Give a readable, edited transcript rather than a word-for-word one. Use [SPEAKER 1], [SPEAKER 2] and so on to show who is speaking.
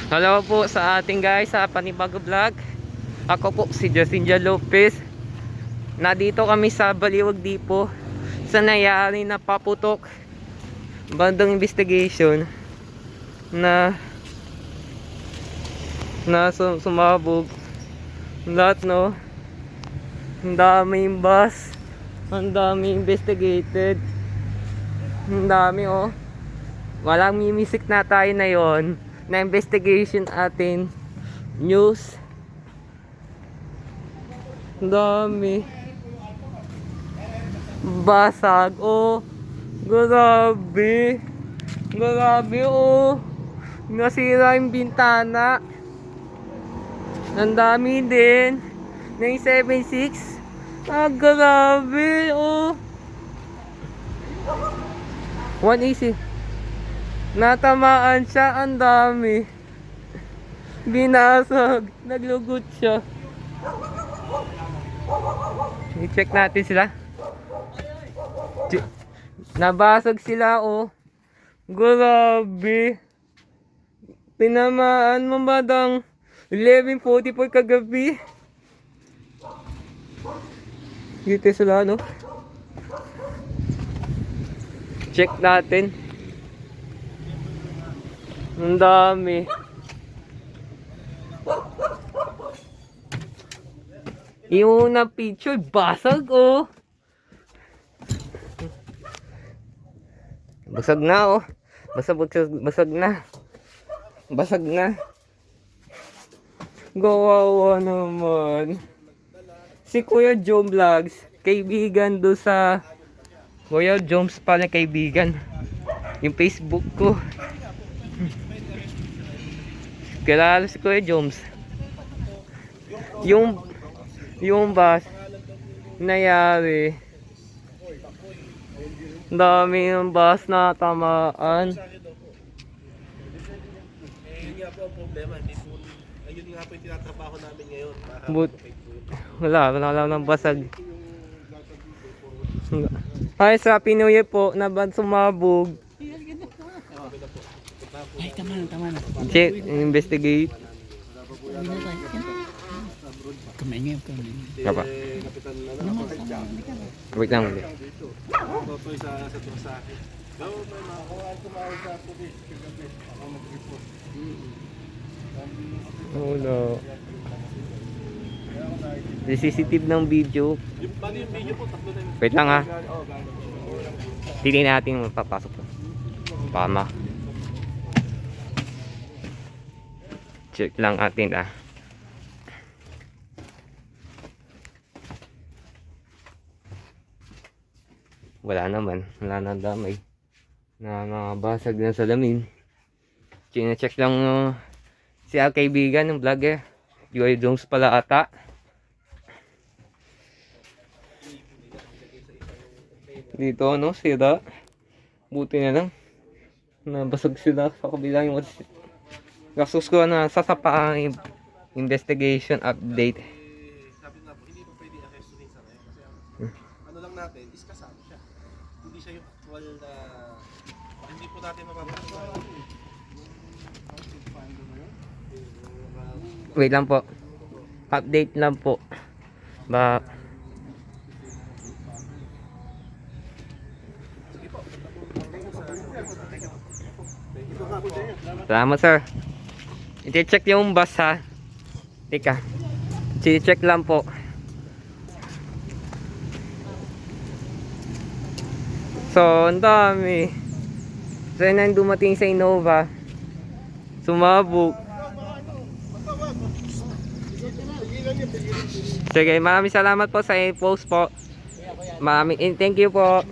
[SPEAKER 1] Hello po sa ating guys sa Panibago Vlog. Ako po si Jacinja Lopez. Nandito kami sa Baliwag Dipo sa nangyari na paputok bandang investigation na sumabog lahat, no. Ang daming bus, ang daming investigated, ang dami, oh. Walang mimisik na tayo na yon na investigation atin news. Dami basag, oh. Grabe, oh. Nasira yung bintana. Ang dami din na yung 7.6. Grabe, oh. 180 natamaan siya, ang dami. Binasag, naglugot siya. I-check natin sila. Nabasag sila, oh. Grabe. Tinamaan mo badang 11:44 kagabi. Dito sila, no. Check natin. Ang dami. Yung una picture, basag, oh. Basag na, oh. Basag na. Basag na. Gawawa naman. Si Kuya Jom Vlogs, kaibigan do sa Kuya Joms pala, kaibigan. Yung Facebook ko. Kilala si Kuya Joms. Yung bus nangyari. Dami yung bus na tamaan.
[SPEAKER 2] Yun nga po ang problema. Ayun nga po yung tinatrabaho namin ngayon.
[SPEAKER 1] Wala nang basag. Ay, sa Happy New Year po, na ba sumabog?
[SPEAKER 3] Ay, tama na.
[SPEAKER 1] Check, investigate.
[SPEAKER 3] Kamay ngayon.
[SPEAKER 1] Kapa. Wait lang ulit.
[SPEAKER 2] Totoy sa akin. Daw may makakawal tumawag sa pulis kagabi. Ako mag-report.
[SPEAKER 1] Oh no. CCTV ng video.
[SPEAKER 2] Bali yung video po, tatlo na yung...
[SPEAKER 1] Wait lang, ha. Tingnan natin mapapasok to. Tama. Check lang atin, ah. Wala naman. Wala na damay. Nabasag na salamin. Chine-check lang si kaibigan ng vlogger. Kuya Jones pala ata. Dito, no, sira. Buti na lang nabasag sila sa kabila yung gastos ko na sasapa ang investigation update.
[SPEAKER 2] Sabi nga po, hindi pa pwede arrestuhin sa ngayon. Kasi ano lang natin, is kasama siya. Hindi siya yung actual na... Hindi po natin mapapagawa.
[SPEAKER 1] Wait lang po. Update lang po. Ba Salamat, sir. I-check yung bus, ha. Teka. I-check lang po. So, ang dami. So, yun ang dumating sa Innova. Sumabog. Sige, maraming salamat po sa post po. Thank you po.